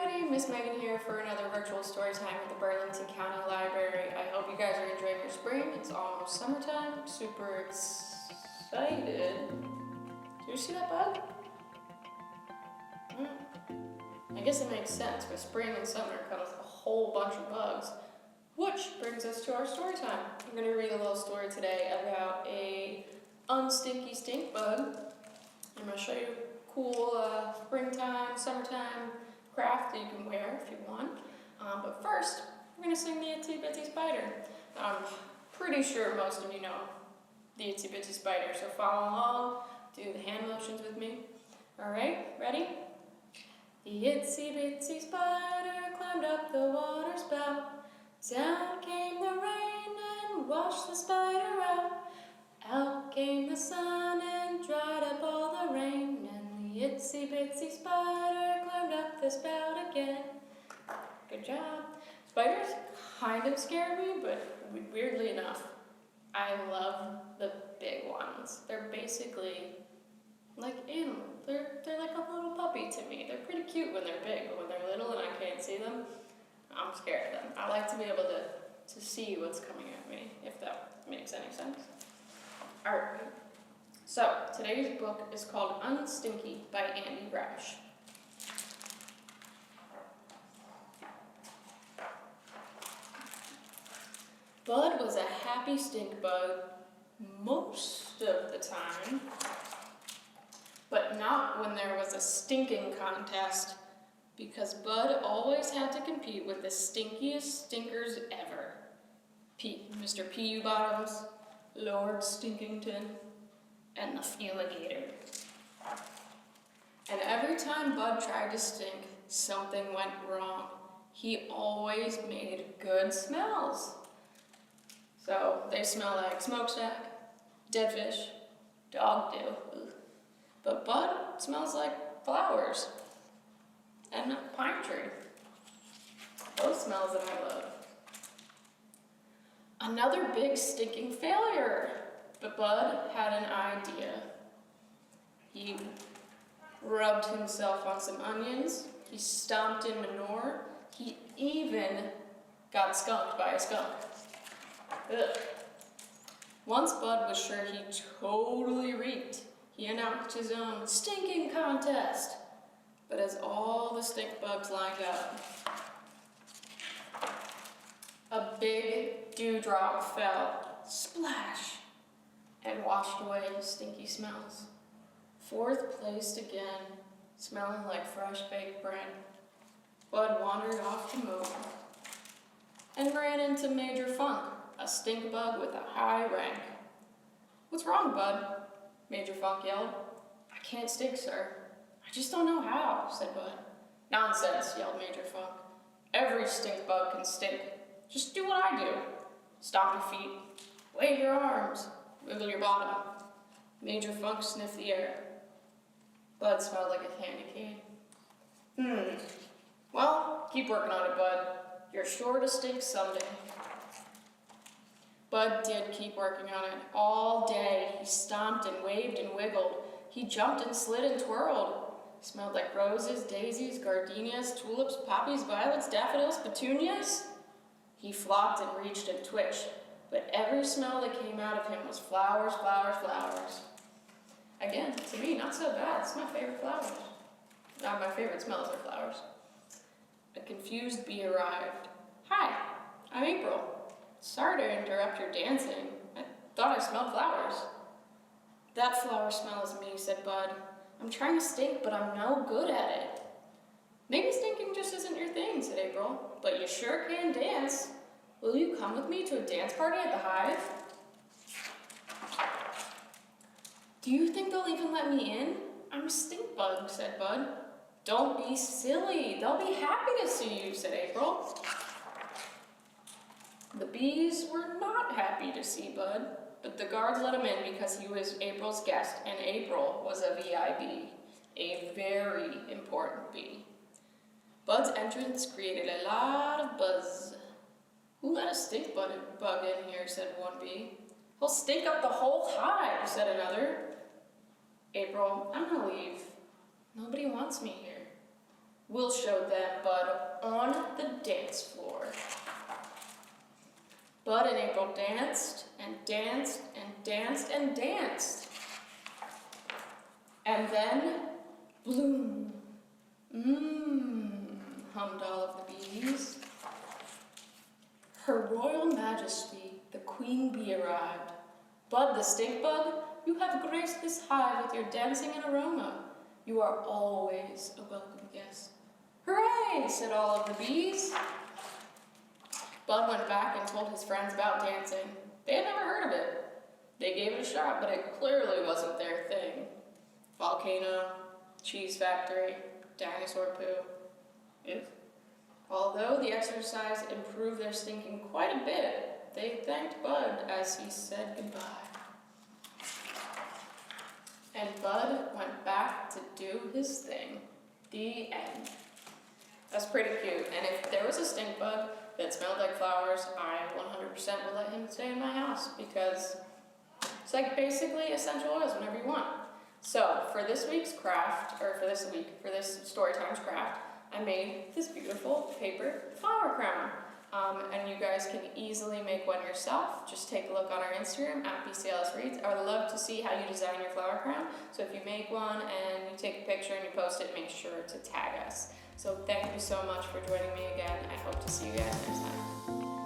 everybody, Miss Megan here for another virtual story time at the Burlington County Library. I hope you guys are enjoying your spring. It's almost summertime. Super excited. Do you see that bug? I guess it makes sense. With spring and summer comes a whole bunch of bugs. Which brings us to our story time. I'm going to read a little story today about a unstinky stink bug. I'm going to show you a cool springtime, summertime craft that you can wear if you want. But first, we're going to sing the Itsy Bitsy Spider. I'm pretty sure most of you know the Itsy Bitsy Spider, so follow along, do the hand motions with me. Alright, ready? The itsy bitsy spider climbed up the water spout. Down came the rain and washed the spider out. Out came the sun and dried up all the rain. And the itsy bitsy spider climbed up the spout again. Good job. Spiders kind of scare me, but weirdly enough, I love the big ones. They're basically like animals. They're like a little puppy to me. They're pretty cute when they're big, but when they're little and I can't see them, I'm scared of them. I like to be able to see what's coming at me, if that makes any sense. Alright, so today's book is called Unstinky by Andy Rash. Bud was a happy stink bug most of the time, but not when there was a stinking contest, because Bud always had to compete with the stinkiest stinkers ever. Mr. P.U. Bottoms, Lord Stinkington, and the Fumigator. And every time Bud tried to stink, something went wrong. He always made good smells. So they smell like smokestack, dead fish, dog do. But Bud smells like flowers and a pine tree. Both smells that I love. Another big stinking failure, but Bud had an idea. He rubbed himself on some onions, he stomped in manure, he even got skunked by a skunk. Ugh. Once Bud was sure he totally reeked, he announced his own stinking contest. But as all the stink bugs lined up, a big dewdrop fell, splash, and washed away his stinky smells. Fourth place again, smelling like fresh baked bread. Bud wandered off to mow and ran into Major Funk, a stink bug with a high rank. "What's wrong, Bud?" Major Funk yelled. "I can't stink, sir. I just don't know how," said Bud. "Nonsense," yelled Major Funk. "Every stink bug can stink. Just do what I do. Stomp your feet, wave your arms, wiggle your bottom." Major Funk sniffed the air. Bud smelled like a candy cane. Well, keep working on it, Bud. You're sure to stink someday." Bud did keep working on it all day. He stomped and waved and wiggled. He jumped and slid and twirled. Smelled like roses, daisies, gardenias, tulips, poppies, violets, daffodils, petunias. He flopped and reached and twitched, but every smell that came out of him was flowers, flowers, flowers. Again, to me, not so bad. It's my favorite flowers. My favorite smells are flowers. A confused bee arrived. "Hi, I'm April. Sorry to interrupt your dancing. I thought I smelled flowers." "That flower smell is me," said Bud. "I'm trying to stink, but I'm no good at it." "Maybe stinking just isn't your thing," said April, "but you sure can dance. Will you come with me to a dance party at the Hive?" "Do you think they'll even let me in? I'm a stink bug," said Bud. "Don't be silly. They'll be happy to see you," said April. The bees were not happy to see Bud, but the guards let him in because he was April's guest, and April was a VIB, a very important bee. Bud's entrance created a lot of buzz. "Who let a stink bug in here?" said one bee. "He'll stink up the whole hive," said another. "April, I'm gonna leave. Nobody wants me here." Will showed them Bud on the dance floor. Bud and April danced and danced and danced and danced. And then, bloom. Hummed all of the bees. Her Royal Majesty, the Queen Bee, arrived. Bud the stink bug, you have graced this hive with your dancing and aroma. You are always a welcome guest. Hooray, said all of the bees. Bud went back and told his friends about dancing. They had never heard of it. They gave it a shot, but it clearly wasn't their thing. Volcano, cheese factory, dinosaur poo. Ew. Although the exercise improved their stinking quite a bit, they thanked Bud as he said goodbye. And Bud went back to do his thing. The end. That's pretty cute. And if there was a stink bug that smelled like flowers, I 100% would let him stay in my house because it's like basically essential oils whenever you want. So for this week's craft, or for this Storytime's craft, I made this beautiful paper flower crown. And you guys can easily make one yourself. Just take a look on our Instagram at BCLSReads. I would love to see how you design your flower crown. So if you make one and you take a picture and you post it, make sure to tag us. So thank you so much for joining me again. I hope to see you guys next time.